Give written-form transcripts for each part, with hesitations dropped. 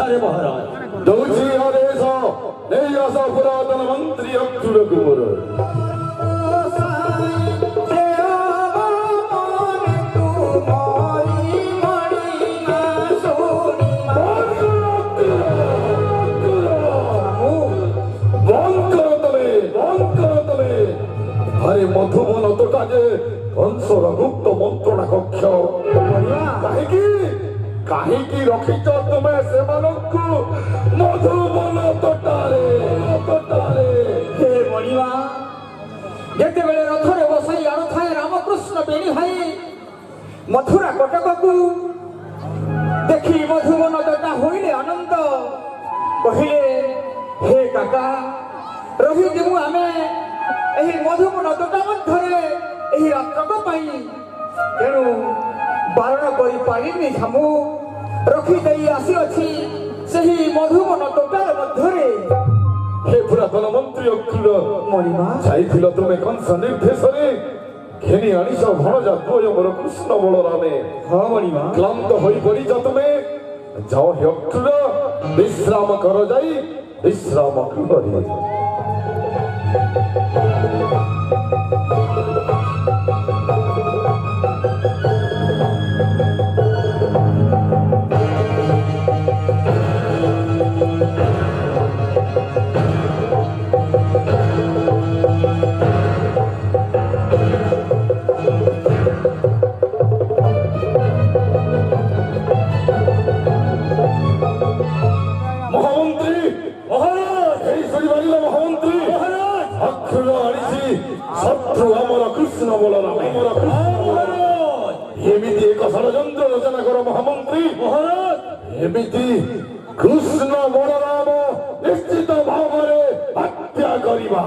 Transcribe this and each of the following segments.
सारे महाराज दौजी आदेश नहीं आसा पुरातन मंत्री अब्दुल कुमार अरे मधुबन तो काजे कंसर गुप्त मंत्रणा कक्ष कहीं रखिच तुम्हें से मधुबन तोटारे हे मणिमा जेते बेले रथरे बसाई आनु थाए रामकृष्ण बेणी भाई मथुरा कटक को देखी मधुबन तोटा होइले आनंद कहिले हे काका रही देबु आमे एही मधुबन तोटा मध्यरे एही रात्रक पाई तेणु बारण करि पारिनी हमु रखी देई आसी अछि सही मधुबन तोटार मध्यरे हे पुरातन मंत्री अखिल मणिमा जाइथिल तुमे कंस निर्देशरे घेनी आनिस भणजा द्वय मोर कृष्ण बलरामे हाँ मणिमा क्लांत होई पड़ी तुमे जाओ हे अखिल विश्राम कर जाई विश्राम गृहरे शत्रु अमर कृष्ण बलराम एमिति एक षड्यंत्र रचना कर महामंत्री एमिति कृष्ण बलराम निश्चित भाव हत्या करिबा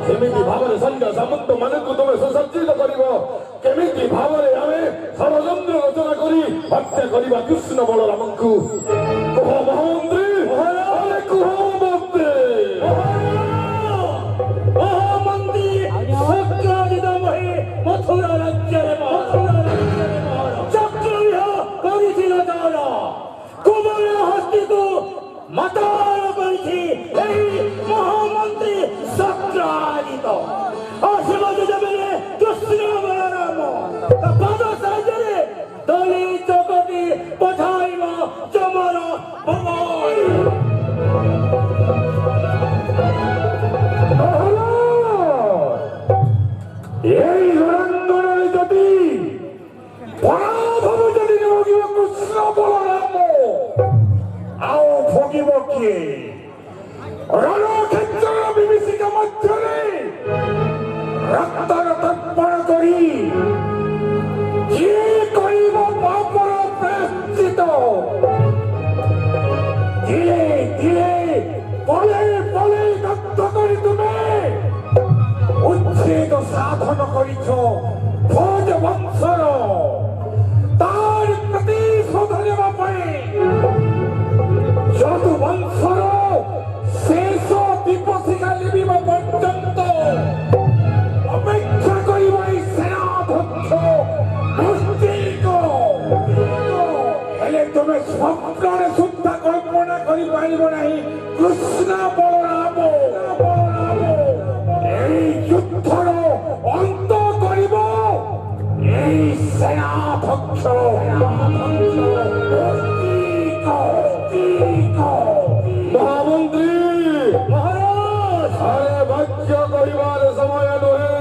केमिति भाव सैन्य सामंत मान को तुम सुसज्जित कर केमिति भाव षड्यंत्र रचना करी हत्या करिबा कृष्ण बलराम को कह महामंत्री कह मथुरा राज्य चक्र कर कुमार हस्ती को मतार कर महामंत्री सक्राजित आशीर्वाद देवे कृष्ण बलराम पद साजरे दली चकटी पठाइब चमर कृष्ण बलराम आओ भोगिब किए रणक्षेत्र विभीषिका मध्यरे रक्तर तर्पण करी किए करिब पापर प्रायश्चित धीरे धीरे पले पले दग्ध करी तुमे उच्छेद साधन करिछ भोज वंशर तार प्रतिशोध लेवा पाए यदु वंशर शेष दीपशिखा लिबिबा पर्यंत अपेक्षा करिबा सेनाध्यक्ष मुस्तिक हेले तुमे स्वप्ନରେ सुद्धा कल्पना करि पाइबो नाही कृष्ण बलराम এই যুদ্ধর অন্ত করিব এই সেনাধ্যক্ষ মহামন্ত্রী মহারাজ আরে বাক্য করিবার সময় নহে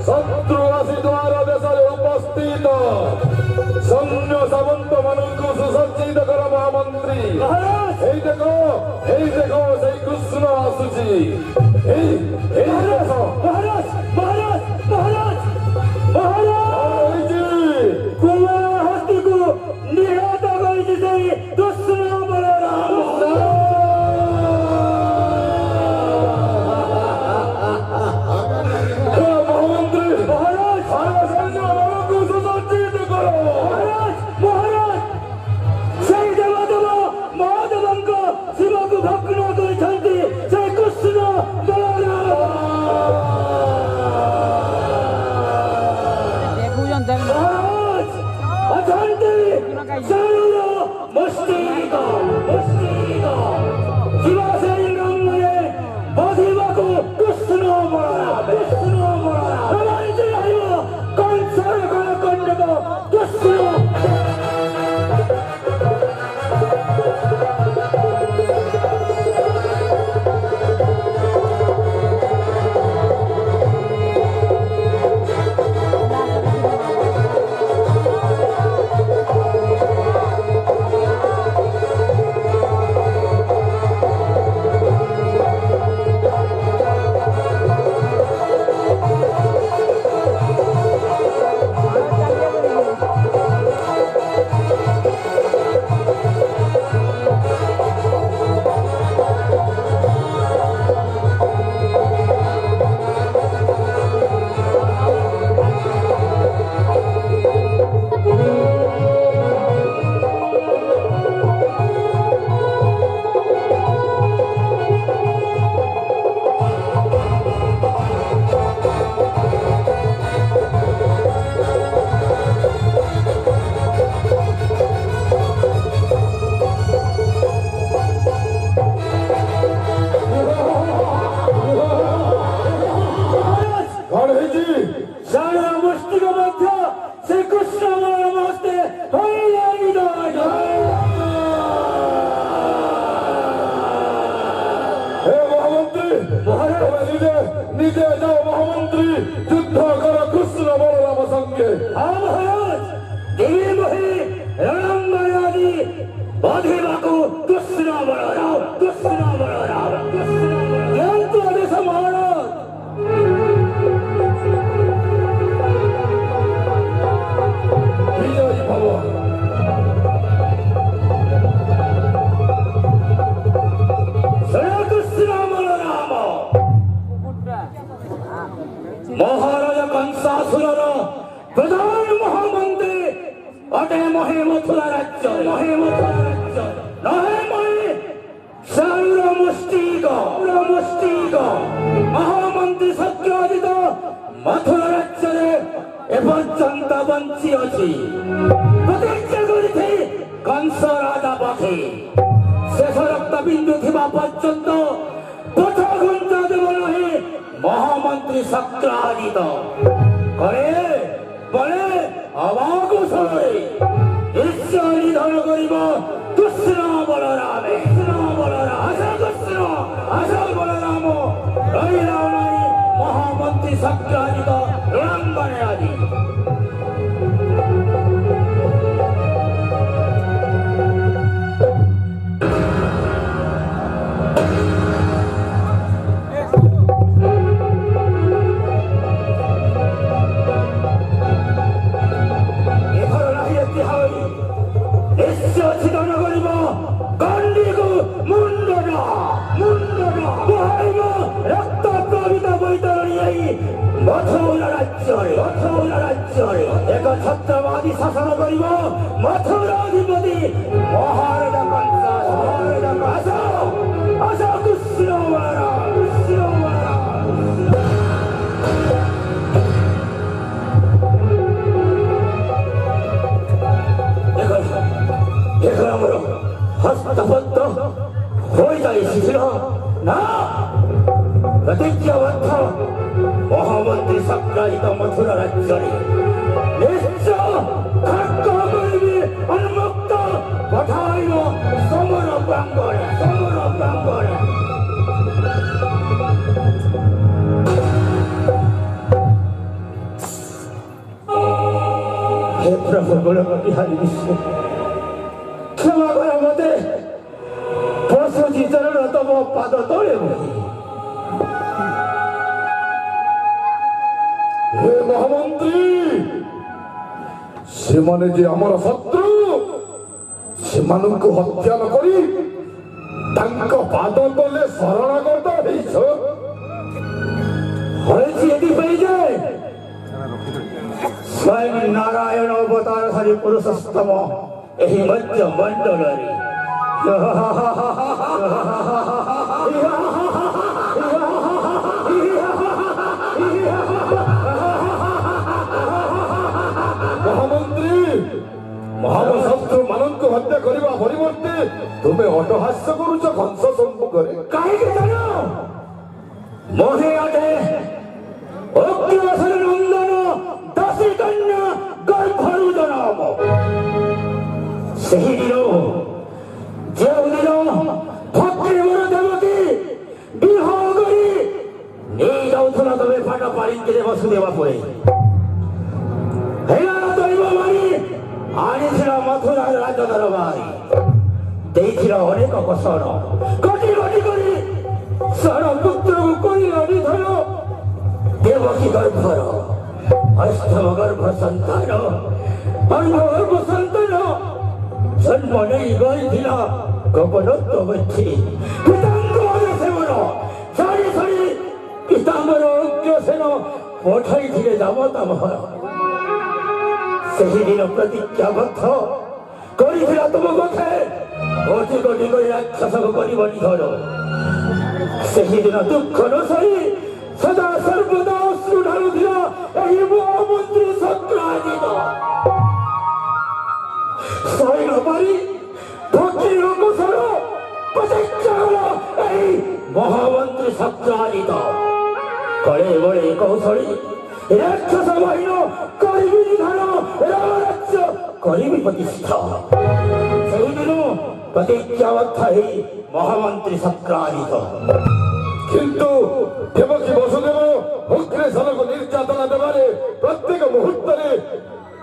শত্রু আসি দ্বার দেশে উপস্থিত সৈন্য সামন্ত মানুষকে সুসজ্জিত কর মহামন্ত্রী মহারাজ এই দেখো সেই কৃষ্ণ আসুছি এই দেখো মহারাজ মহারাজ মহারাজ মহারাজ কুমার হস্তি को निहत করেছে সেই কৃষ্ণ বলরাম মহামন্ত্রী মহারাজ সৈন্য মানুষকে সুসজ্জিত করো মহারাজ মহারাজ সেই দেবদেব মহাদেবଙ୍କ ଶିବକୁ ଭଗ୍ନ କରିଛନ୍ତି ସେ କୃଷ୍ଣ ବଳରାମ 무스티고 기바세인 강물에 버티고 끝으로 몰아라 나만이들 하여 건설을 걸어 건너고 끝으로 가르지 사라 무스티고 맡아 세 끝으로 몰아라 때 महामंत्री निजे जाओ महामंत्री युद्ध करो कृष्ण बलराम संगे महाराज देवी मोहि रणंगयादि बाधिबाको कृष्ण बलराम ज्ञान आदेश महाराज विजयी भव श्री कृष्ण बलराम महाराजा कंसासुर प्रधान महामंत्री अटे महे मथुरा राज्य नहे महे सारुर मुष्टिक महामंत्री सत्यादित मथुरा राज्य एपर्यंत बंची अच्छी प्रतिज्ञा करिथे कंस राजा पाखे शेष रक्त बिंदु थिबा पर्यंत पथ घंटा देव नहीं महामंत्री सत्यादित करे बले अबाक सरे ईश्वर निधन करिब कृष्ण बलराम आशा बलराम रहिला नहीं महामंत्री सत्यादित रणांगणे आदि मथुरा राज्य एक छत्रवादी शासन करिब मथुराधिपति महाराजा कंस आशा कृष्ण बलराम देखो हमरो हस्तबद्ध हो जाए शिशिर ना प्रतिज्ञाबद्ध महामंत्री सत्यादित मथुरा राज्य निश्चय खड्ग करिबी उन्मुक्त पठाइब समर प्रांगणे हे प्रभु बलराम बिहारी विष्णु क्षमा कर मते पशुजी चरण तम पाद तले हे महामंत्री सेमाने जे हमारा शत्रु सेमानंकु हत्या न करी तांका पाद तले शरणागत हेइछ हरेछि यदि पई जाए स्वयं नारायण अवतारधारी पुरुषोत्तम एहि मध्य मंडलरे महामंत्री महाशत्रु मानक ହତ୍ୟା କରିବା ପରିବର୍ତ୍ତେ ତୁମେ ଅଟହାସ୍ୟ କରୁଛ କଂସ ସମ୍ମୁଖରେ କାହିଁକି ଜାଣ ମୋହେ ଅଟେ ଅଗ୍ରସର ନନ୍ଦନ ଦାସୀ କନ୍ୟା ଗର୍ଭରୁ ଜନମ ସେହି ଦିନ ଯେଉଁଦିନ ଭକ୍ତିବର ଦେବତୀ ବିବାହ କରି ନେଇ ଯାଉଥିଲା ତମେ ପାଟ ପାରିକିରେ ବସୁଦେବା ପରେ ହେଲା ଦୈବ ମାରି ଆଣିଥିଲା ମଥୁରାର ରାଜ ଦରବାରୀ ଦେଇଥିଲା ଅନେକ କଷଣ କୋଟି କୋଟି କରି ସର ପୁତ୍ରକୁ କରି ଅନିଧର ଦେବକୀ ଗର୍ଭର ଅଷ୍ଟମ ଗର୍ଭ ସନ୍ତାନ ଗର୍ଭ ସନ୍ତାନ ଜନ୍ମ ନେଇ ଗଇଥିଲା ଗୋପନତ୍ୱ ପିତାଙ୍କ ସେବନ ଛାଡ଼ି ଛାଡ଼ି ପିତାଙ୍କର ଅଗ୍ରସେନ ପଠାଇଥିଲେ ଦାମୋଦର ମହର ସେହିଦିନ ପ୍ରତିଜ୍ଞାବଦ୍ଧ କରିଥିଲା ତୁମ ପଥେ କୋଟି କୋଟି କରି ରାକ୍ଷସକୁ କରିବ ନିଧର ସେହିଦିନ ଦୁଃଖ ନ ସହି ସଦା ସର୍ବଦା ଅଶ୍ରୁ ଢାଳୁଥିଲା ଏହି ମହାମନ୍ତ୍ରୀ ସତ୍ରାଜିତ ସହି ନ ପାରି ଭକ୍ତିର କୁଶଳ ପ୍ରତିଜ୍ଞା କଲ ଏହି ମହାମନ୍ତ୍ରୀ ସତ୍ରାଜିତ କଳେ ବଳେ କୌଶଳୀ ରାକ୍ଷସ ବାହିନ କରିବି ନିଧାନ ରାମରାଜ୍ୟ କରିବି ପ୍ରତିଷ୍ଠା ସେହିଦିନ ପ୍ରତିଜ୍ଞାବଦ୍ଧ ହେଇ ମହାମନ୍ତ୍ରୀ ସତ୍ରାଜିତ କିନ୍ତୁ ଦେବକୀ ବସୁଦେବ ଅଗ୍ରସେନକୁ ନିର୍ଯାତନା ଦେବାରେ ପ୍ରତ୍ୟେକ ମୁହୂର୍ତ୍ତରେ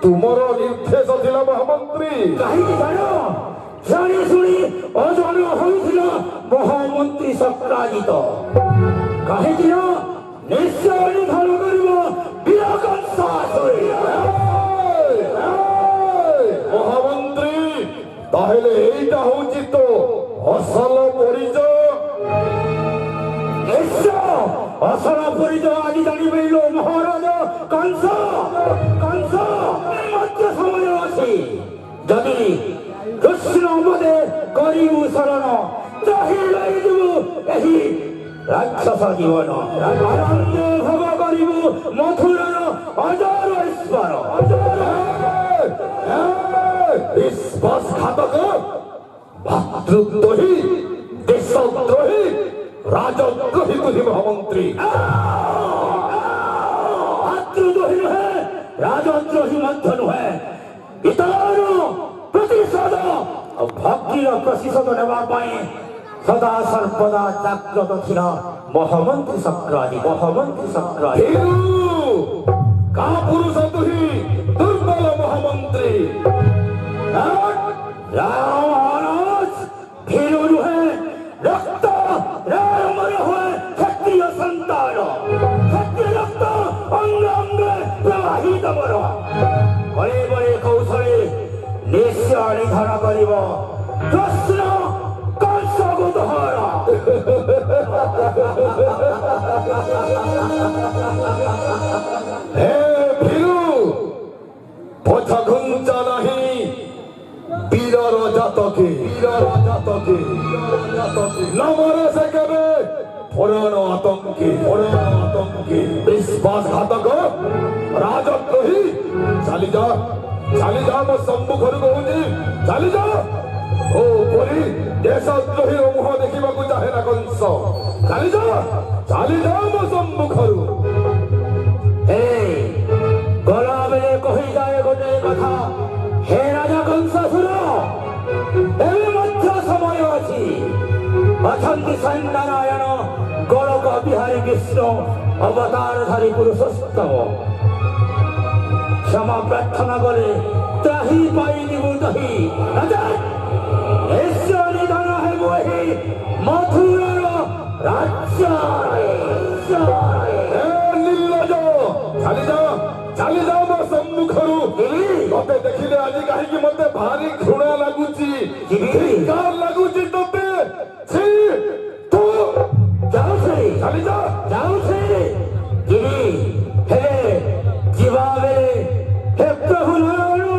ତୁମର ନିର୍ଦ୍ଦେଶ ଥିଲା ମହାମନ୍ତ୍ରୀ କାହିଁକି ଜାଣ ଜାଣି ଶୁଣି ଅଜଣ ହୋଇଥିଲା ମହାମନ୍ତ୍ରୀ ସତ୍ରାଜିତ କାହିଁକି ନା ନିଶ୍ଚୟ ନିଧନ କରିବ ମହାମନ୍ତ୍ରୀ ତାହେଲେ ଏଇଟା ହଉଛି ତ ଅସଲ ପରିଚୟ ଅସଲ ପରିଚୟ ଆଜି ଜାଣିପାରିଲ ମହାରାଜ କଂସ କଂସ ମଧ୍ୟ ସମୟ ଅଛି ଯଦି କୃଷ୍ଣ ପଦେ କରିବୁ ଶରଣ ଚାହିଁଯିବୁ ଏହି ରାକ୍ଷସ ଜୀବନ ଆନନ୍ଦ ଭୋଗ କରିବୁ ମଥୁରାର ଅଜର ଈଶ୍ୱର ବିଶ୍ୱାସଘାତକ ଭାତୃଦ୍ରୋହୀ ଦେଶଦ୍ରୋହୀ ରାଜଦ୍ରୋହୀ ତୁହି ମହାମନ୍ତ୍ରୀ ଭାତୃଦ୍ରୋହୀ ନୁହେଁ ରାଜଦ୍ରୋହୀ ମଧ୍ୟ ନୁହେଁ ପିତାର ପ୍ରତିଶୋଧ ଭକ୍ତିର ପ୍ରତିଶୋଧ ନେବା ପାଇଁ ସଦା ସର୍ବଦା ଜାଗ୍ରତ ଥିଲା ମହାମନ୍ତ୍ରୀ ସତ୍ରାଜିତ କା ପୁରୁଷ ତୁହି ଦୁର୍ବଳ ମହାମନ୍ତ୍ରୀ ମହାରାଜ ଭୀରୁ ନୁହେଁ ରକ୍ତ ରାମର ହୁଏ କ୍ଷତ୍ରିୟ ସନ୍ତାନ କ୍ଷତ୍ରିୟ ରକ୍ତ ଅଙ୍ଗ ଅଙ୍ଗେ ପ୍ରବାହିତ ମୋର ବଳେ ବଳେ କୌଶଳେ ନିଶ୍ଚୟ ନିଧନ କରିବ କୃଷ୍ଣ କଂସକୁ ଦହର ହେ ଭୀରୁ ପଛ ଘୁଞ୍ଚ ନାହିଁ ବୀରର ଜାତକେ ନମରେ ସେ କେବେ ପୁରାଣ ଆତଙ୍କୀ ବିଶ୍ୱାସଘାତକ ରାଜଦ୍ରୋହୀ ଚାଲିଯା ମୋ ସମ୍ମୁଖରୁ କହୁଛି ଚାଲିଯା ଓ ପରି ଦେଶଦ୍ରୋହୀର ମୁହଁ ଦେଖିବାକୁ ଚାହେଁ ନା କଂସ ଚାଲିଯା ମୋ ସମ୍ମୁଖରୁ ଗଲାବେଳେ କହିଯାଏ ଗୋଟେ କଥା ହେ ରାଜା କଂସାସୁର ଏବେ ମଧ୍ୟ ସମୟ ଅଛି ଅଛନ୍ତି ସୈନ୍ୟନାରାୟଣ ଗୋଳକ ବିହାରୀ ବିଷ୍ଣୁ ଅବତାରଧାରୀ ପୁରୁଷୋତ୍ତମ କ୍ଷମା ପ୍ରାର୍ଥନା କରେ ତ୍ରାହି ପାଇଯିବୁ ତହି ନିଶ୍ଚୟ ନିଧନ ହେବ ଏହି ମଥୁରାର ନିର୍ଲଜ ଚାଲିଯା ମୋ ସମ୍ମୁଖରୁ ତତେ ଦେଖିଲେ ଆଜି କାହିଁକି ମତେ ଭାରି ଘୃଣା ଲାଗୁଛି ଧିକ୍କାର ଲାଗୁଛି ତତେ ତୁ ଯାଉଛି ହେଲେ ଯିବା ବେଳେ ହେ ପ୍ରଭୁ ନାରାୟଣ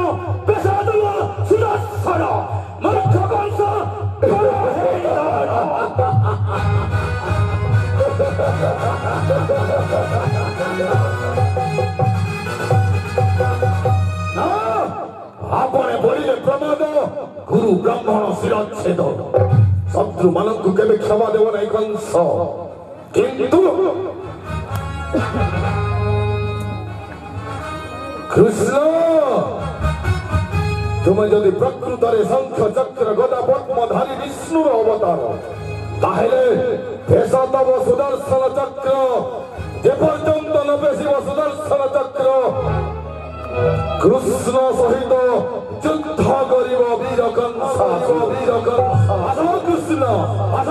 ପେଶା ଦେବ ସୁଦର୍ଶନ ମୂର୍ଖ କଂସ ଆପଣ ବଳିଲେ ପ୍ରମାଦ ଗୁରୁ ବ୍ରାହ୍ମଣ ଶିରଚ୍ଛେଦ ଶତ୍ରୁମାନଙ୍କୁ କେବେ କ୍ଷମା ଦେବ ନାହିଁ କଂସ କିନ୍ତୁ କୃଷ୍ଣ ତୁମେ ଯଦି ପ୍ରକୃତରେ ଶଙ୍ଖ ଚକ୍ର ଗଦା ପଦ୍ମଧାରୀ ବିଷ୍ଣୁର ଅବତାର ତାହେଲେ ଭେଷ ତବ ସୁଦର୍ଶନ ଚକ୍ର ଯେପର୍ଯ୍ୟନ୍ତ ନ ବେଶିବ ସୁଦର୍ଶନ ଚକ୍ର କୃଷ୍ଣ ସହିତ ଯୁଦ୍ଧ କରିବ ବୀର କଂସ। ଆସ କୃଷ୍ଣ, ଆସ